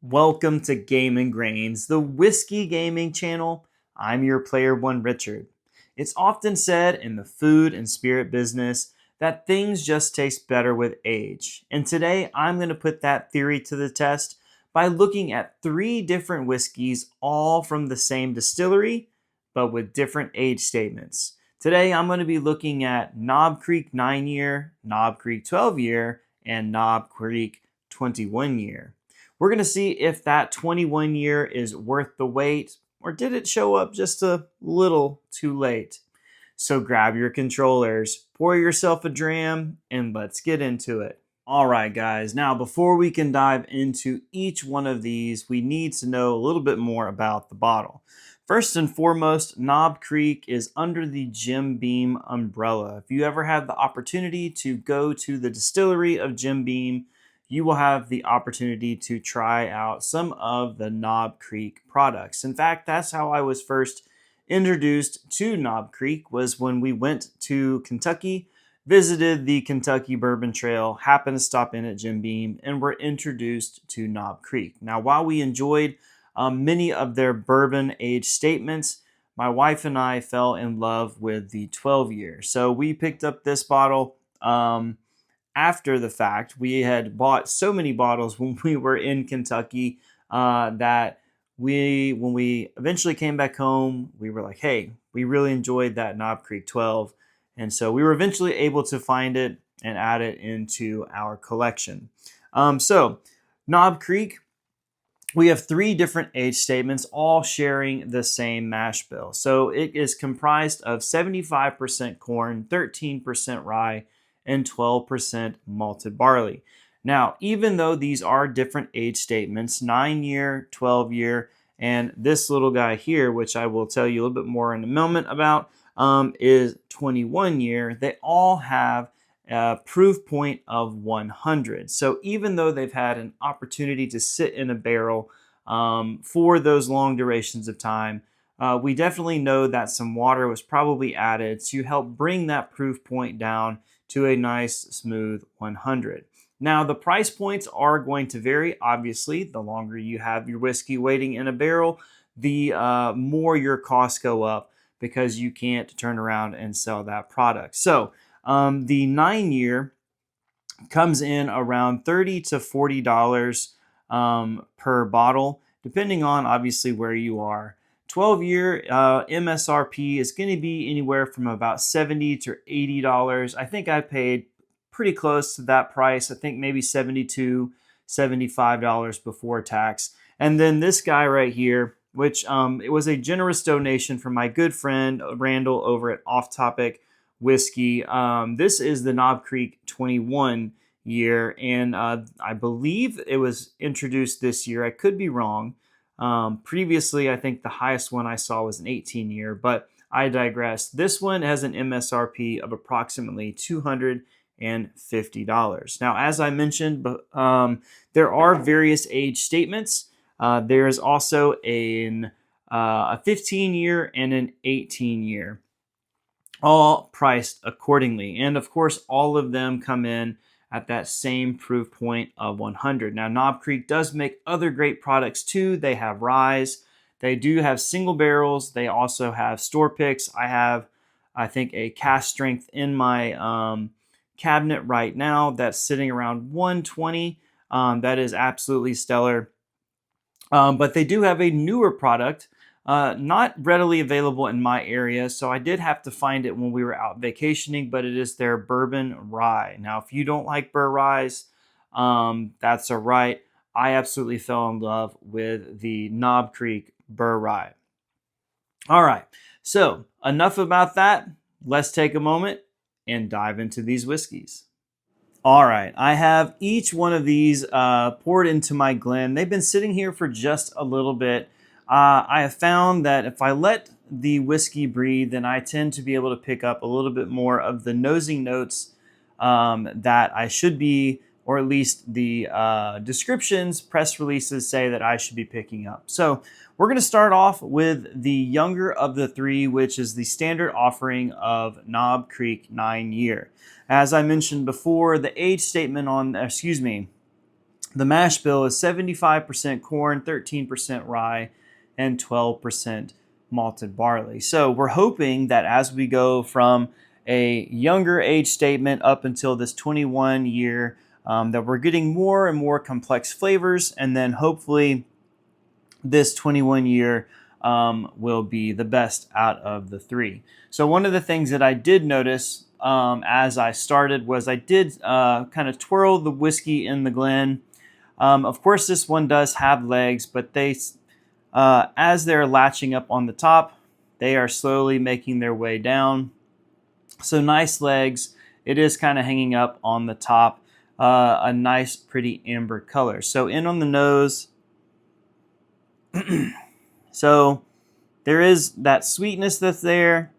Welcome to Game Grains, the whiskey gaming channel. I'm your player one, Richard. It's often said in the food and spirit business that things just taste better with age. And today I'm going to put that theory to the test by looking at three different whiskeys, all from the same distillery, but with different age statements. Today I'm going to be looking at Knob Creek 9-year, Knob Creek 12-year, and Knob Creek 21-year. We're going to see if that 21 year is worth the wait, or did it show up just a little too late? So grab your controllers, pour yourself a dram, and let's get into it. All right, guys. Now, before we can dive into each one of these, we need to know a little bit more about the bottle. First and foremost, Knob Creek is under the Jim Beam umbrella. If you ever have the opportunity to go to the distillery of Jim Beam, you will have the opportunity to try out some of the Knob Creek products. In fact, that's how I was first introduced to Knob Creek, was when we went to Kentucky, visited the Kentucky Bourbon Trail, happened to stop in at Jim Beam, and were introduced to Knob Creek. Now, while we enjoyed many of their bourbon age statements, my wife and I fell in love with the 12 year. So we picked up this bottle after the fact. We had bought so many bottles when we were in Kentucky that when we eventually came back home, we were like, hey, we really enjoyed that Knob Creek 12. And so we were eventually able to find it and add it into our collection. So Knob Creek, we have three different age statements, all sharing the same mash bill. So it is comprised of 75% corn, 13% rye, and 12% malted barley. Now, even though these are different age statements, 9-year, 12-year, and this little guy here, which I will tell you a little bit more in a moment about, is 21-year, they all have a proof point of 100. So even though they've had an opportunity to sit in a barrel for those long durations of time, we definitely know that some water was probably added to help bring that proof point down to a nice, smooth 100. Now, the price points are going to vary. Obviously, the longer you have your whiskey waiting in a barrel, the more your costs go up because you can't turn around and sell that product. So the 9-year comes in around $30 to $40 per bottle, depending on obviously where you are. 12-year MSRP is going to be anywhere from about $70 to $80. I think I paid pretty close to that price. I think maybe $72, $75 before tax. And then this guy right here, which it was a generous donation from my good friend Randall over at Off Topic Whiskey. This is the Knob Creek 21 year, and I believe it was introduced this year. I could be wrong. Previously, I think the highest one I saw was an 18-year, but I digress. This one has an MSRP of approximately $250. Now, as I mentioned, there are various age statements. There is also a 15-year and an 18-year, all priced accordingly. And of course, all of them come in at that same proof point of 100. Now, Knob Creek does make other great products too. They have ryes. They do have single barrels. They also have store picks. I have, I think, a cask strength in my cabinet right now that's sitting around 120. That is absolutely stellar. But they do have a newer product, not readily available in my area, so I did have to find it when we were out vacationing, but it is their bourbon rye. Now, if you don't like bourbon ryes, that's all right. I absolutely fell in love with the Knob Creek bourbon rye. All right, so enough about that. Let's take a moment and dive into these whiskeys. All right, I have each one of these poured into my Glen. They've been sitting here for just a little bit. I have found that if I let the whiskey breathe, then I tend to be able to pick up a little bit more of the nosing notes that I should be, or at least the descriptions, press releases say that I should be picking up. So we're going to start off with the younger of the three, which is the standard offering of Knob Creek 9-year. As I mentioned before, the age statement on, The mash bill is 75% corn, 13% rye, and 12% malted barley. So we're hoping that as we go from a younger age statement up until this 21 year, that we're getting more and more complex flavors, and then hopefully this 21 year will be the best out of the three. So one of the things that I did notice as I started was I did kind of twirl the whiskey in the Glen. Of course, this one does have legs, but they, as they're latching up on the top, they are slowly making their way down. So nice legs. It is kind of hanging up on the top. A nice, pretty amber color. So in on the nose. So there is that sweetness that's there.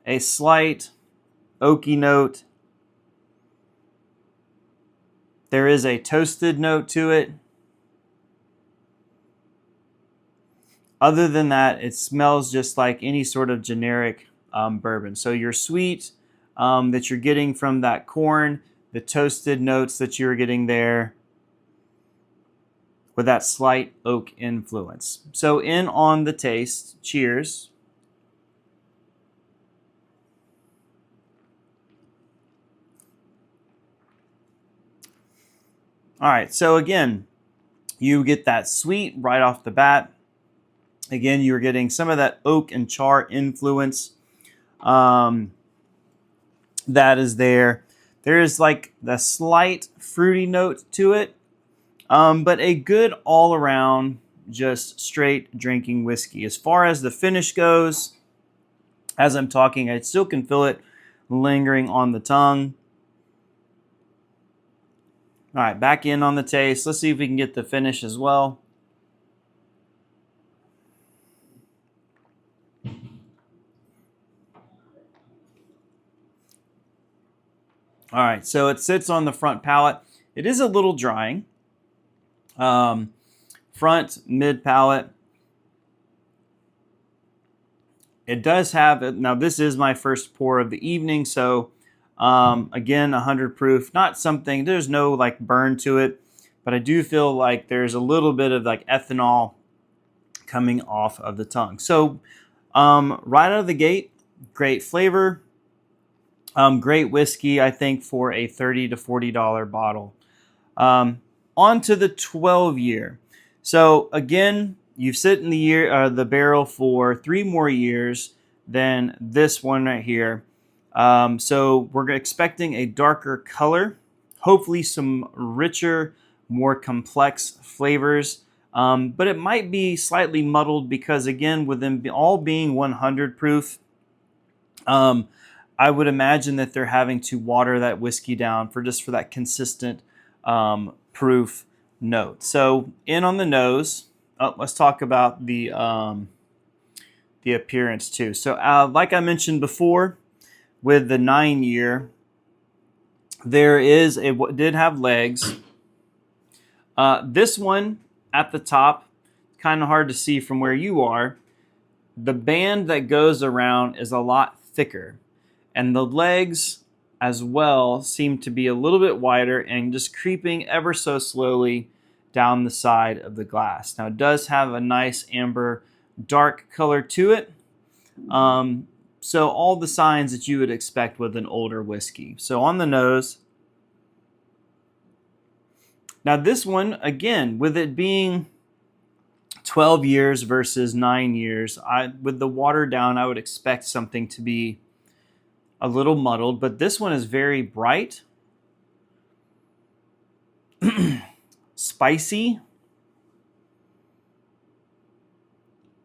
A slight oaky note. There is a toasted note to it. Other than that, it smells just like any sort of generic bourbon. So your sweet that you're getting from that corn, the toasted notes that you're getting there with that slight oak influence. So in on the taste, cheers. All right, so again, you get that sweet right off the bat. Again, you're getting some of that oak and char influence that is there. There is like the slight fruity note to it, but a good all-around, just straight drinking whiskey. As far as the finish goes, as I'm talking, I still can feel it lingering on the tongue. All right, back in on the taste. Let's see if we can get the finish as well. All right, so it sits on the front palate. It is a little drying. Front, mid palate. It does have, now this is my first pour of the evening, so again, 100 proof. Not something, there's no like burn to it, but I do feel like there's a little bit of like ethanol coming off of the tongue. So right out of the gate, great flavor. Great whiskey, I think, for a $30 to $40 bottle. On to the 12 year. So again, you've sit in the barrel for 3 more years than this one right here. So we're expecting a darker color, hopefully some richer, more complex flavors. But it might be slightly muddled because again, with them all being 100 proof, I would imagine that they're having to water that whiskey down for that consistent proof note. So in on the nose, let's talk about the appearance too. So like I mentioned before, with the 9 year, it did have legs. This one at the top, kind of hard to see from where you are. The band that goes around is a lot thicker. And the legs as well seem to be a little bit wider and just creeping ever so slowly down the side of the glass. Now it does have a nice amber dark color to it. So all the signs that you would expect with an older whiskey. So on the nose. Now this one, again, with it being 12 years versus 9 years, with the water down, I would expect something to be a little muddled, but this one is very bright, spicy.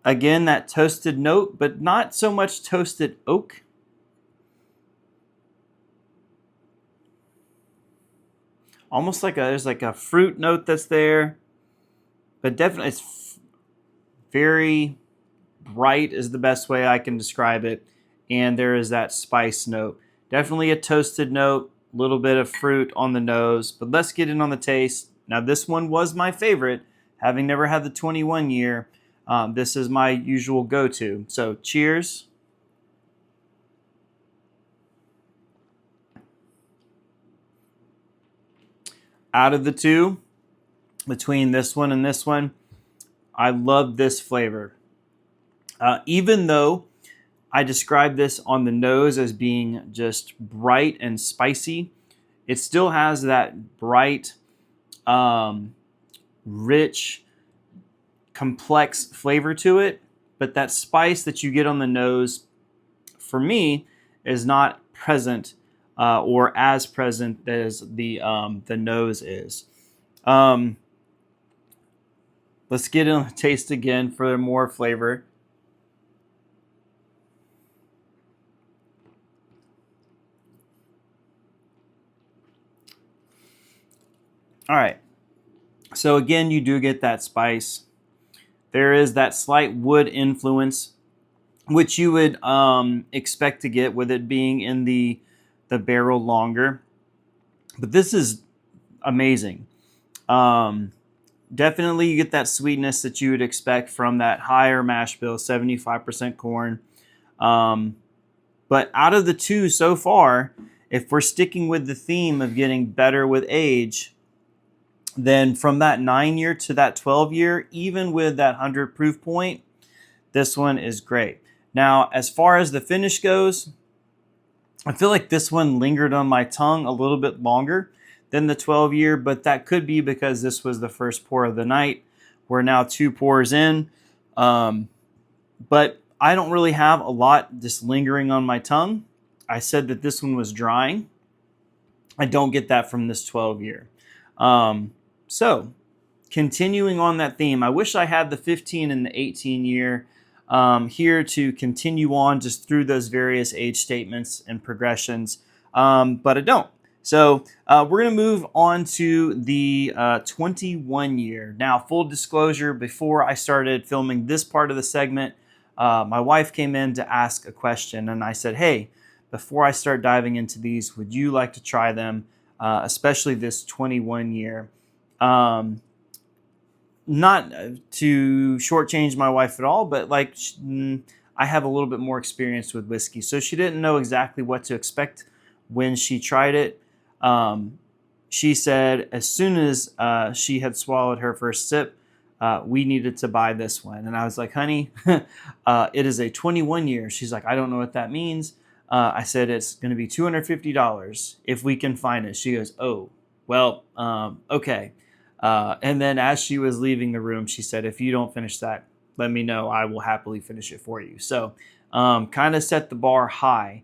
Again, that toasted note, but not so much toasted oak. Almost like there's like a fruit note that's there, but definitely it's very bright is the best way I can describe it. And there is that spice note. Definitely a toasted note, a little bit of fruit on the nose, but let's get in on the taste. Now this one was my favorite, having never had the 21 year. This is my usual go-to. So cheers. Out of the two, between this one and this one, I love this flavor. Even though I describe this on the nose as being just bright and spicy, it still has that bright, rich, complex flavor to it. But that spice that you get on the nose, for me, is not present or as present as the nose is. Let's get in a taste again for more flavor. All right. So again, you do get that spice. There is that slight wood influence, which you would expect to get with it being in the barrel longer. But this is amazing. Definitely you get that sweetness that you would expect from that higher mash bill, 75% corn. But out of the two so far, if we're sticking with the theme of getting better with age, then from that 9-year to that 12-year, even with that 100 proof point, this one is great. Now, as far as the finish goes, I feel like this one lingered on my tongue a little bit longer than the 12-year, but that could be because this was the first pour of the night. We're now 2 pours in, but I don't really have a lot just lingering on my tongue. I said that this one was drying. I don't get that from this 12-year. So, continuing on that theme, I wish I had the 15 and the 18-year here to continue on just through those various age statements and progressions, but I don't. So we're going to move on to the 21-year. Now, full disclosure, before I started filming this part of the segment, my wife came in to ask a question, and I said, hey, before I start diving into these, would you like to try them, especially this 21-year? Not to shortchange my wife at all, but like I have a little bit more experience with whiskey, so she didn't know exactly what to expect when she tried it. She said as soon as she had swallowed her first sip, we needed to buy this one, and I was like, honey, it is a 21-year. She's like, I don't know what that means. I said it's going to be $250 if we can find it. She goes, oh, well, okay. And then as she was leaving the room, she said, if you don't finish that, let me know. I will happily finish it for you. So kind of set the bar high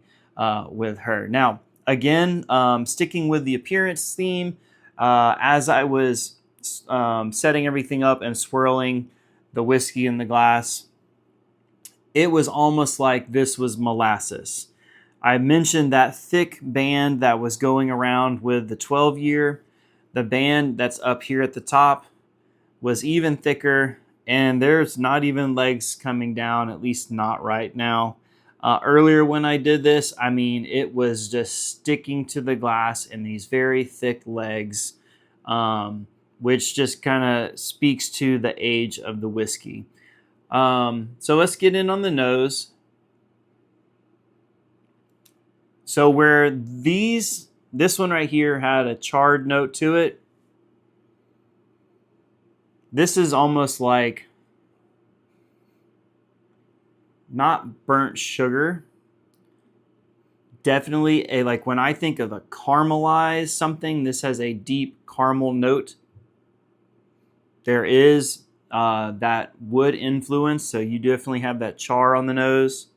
with her. Now, again, sticking with the appearance theme, as I was setting everything up and swirling the whiskey in the glass, it was almost like this was molasses. I mentioned that thick band that was going around with the 12-year. The band that's up here at the top was even thicker, and there's not even legs coming down, at least not right now. Earlier when I did this, I mean, it was just sticking to the glass in these very thick legs, which just kind of speaks to the age of the whiskey. So let's get in on the nose. So where this one right here had a charred note to it, this is almost like not burnt sugar. Definitely like when I think of a caramelized something, this has a deep caramel note. There is that wood influence, so you definitely have that char on the nose,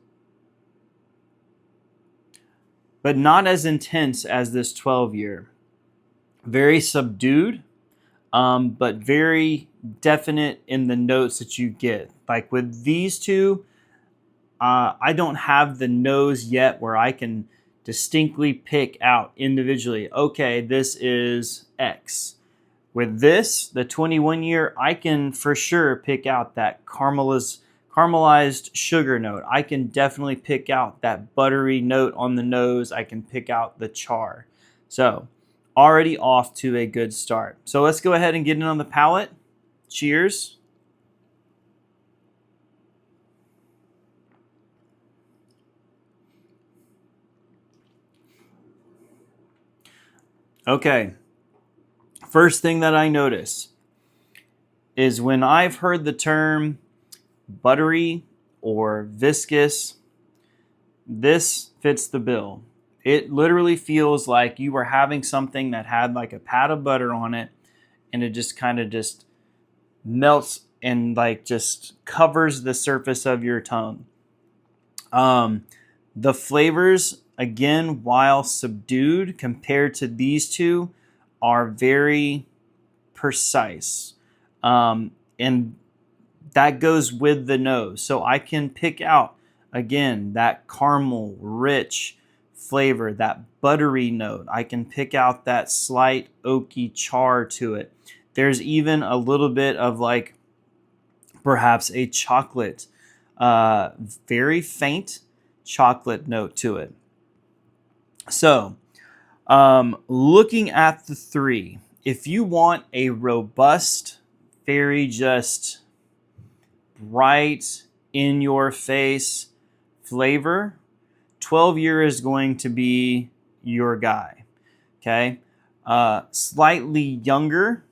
but not as intense as this 12-year. Very subdued, but very definite in the notes that you get. Like with these two, I don't have the nose yet where I can distinctly pick out individually, okay, this is X. With this, the 21-year, I can for sure pick out that caramelized sugar note. I can definitely pick out that buttery note on the nose. I can pick out the char. So, already off to a good start. So let's go ahead and get in on the palate. Cheers. Okay. First thing that I notice is when I've heard the term buttery or viscous, this fits the bill. It literally feels like you were having something that had like a pat of butter on it, and it just kind of just melts and like just covers the surface of your tongue. The flavors, again, while subdued compared to these two, are very precise. And that goes with the nose. So I can pick out, again, that caramel, rich flavor, that buttery note. I can pick out that slight oaky char to it. There's even a little bit of like perhaps a chocolate, very faint chocolate note to it. So, looking at the three, if you want a robust, very just bright, in your face flavor, 12 year is going to be your guy. Okay. Slightly younger,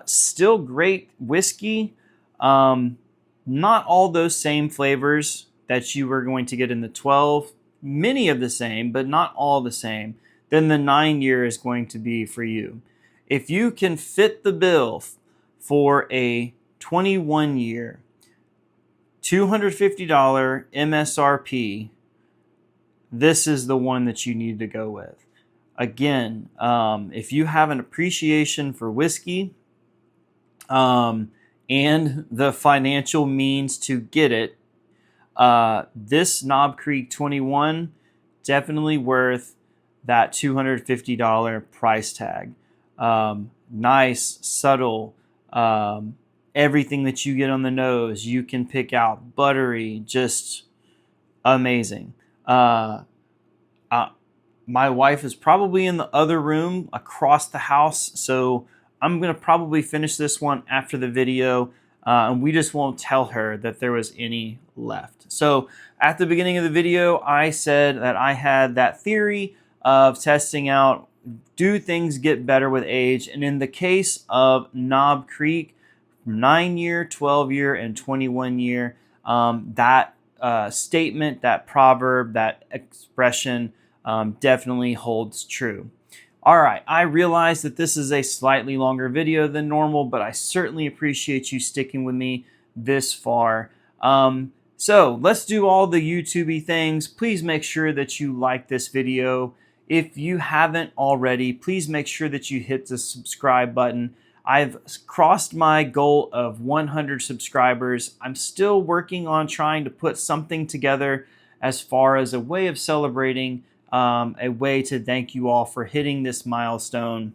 still great whiskey. Not all those same flavors that you were going to get in the 12, many of the same, but not all the same. Then the 9 year is going to be for you. If you can fit the bill for a 21 year, $250 MSRP, this is the one that you need to go with. Again, if you have an appreciation for whiskey and the financial means to get it, this Knob Creek 21 definitely worth that $250 price tag. Nice, subtle, everything that you get on the nose, you can pick out buttery, just amazing. My wife is probably in the other room across the house, so I'm going to probably finish this one after the video, and we just won't tell her that there was any left. So at the beginning of the video, I said that I had that theory of testing out, do things get better with age? And in the case of Knob Creek, 9 year, 12 year, and 21 year, that statement, that proverb, that expression definitely holds true. All right, I realize that this is a slightly longer video than normal, but I certainly appreciate you sticking with me this far. So let's do all the YouTube-y things. Please make sure that you like this video. If you haven't already, please make sure that you hit the subscribe button. I've crossed my goal of 100 subscribers. I'm still working on trying to put something together as far as a way of celebrating, a way to thank you all for hitting this milestone.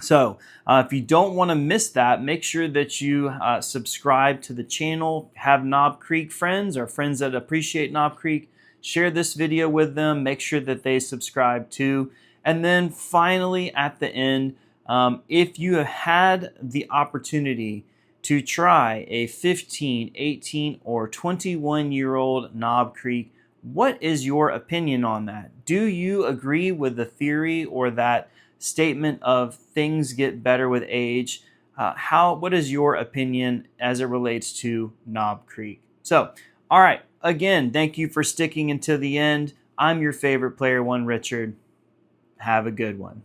So if you don't want to miss that, make sure that you subscribe to the channel, have Knob Creek friends or friends that appreciate Knob Creek. Share this video with them. Make sure that they subscribe too. And then finally at the end, if you have had the opportunity to try a 15, 18, or 21-year-old Knob Creek, what is your opinion on that? Do you agree with the theory or that statement of things get better with age? What is your opinion as it relates to Knob Creek? So, all right, again, thank you for sticking until the end. I'm your favorite player one, Richard. Have a good one.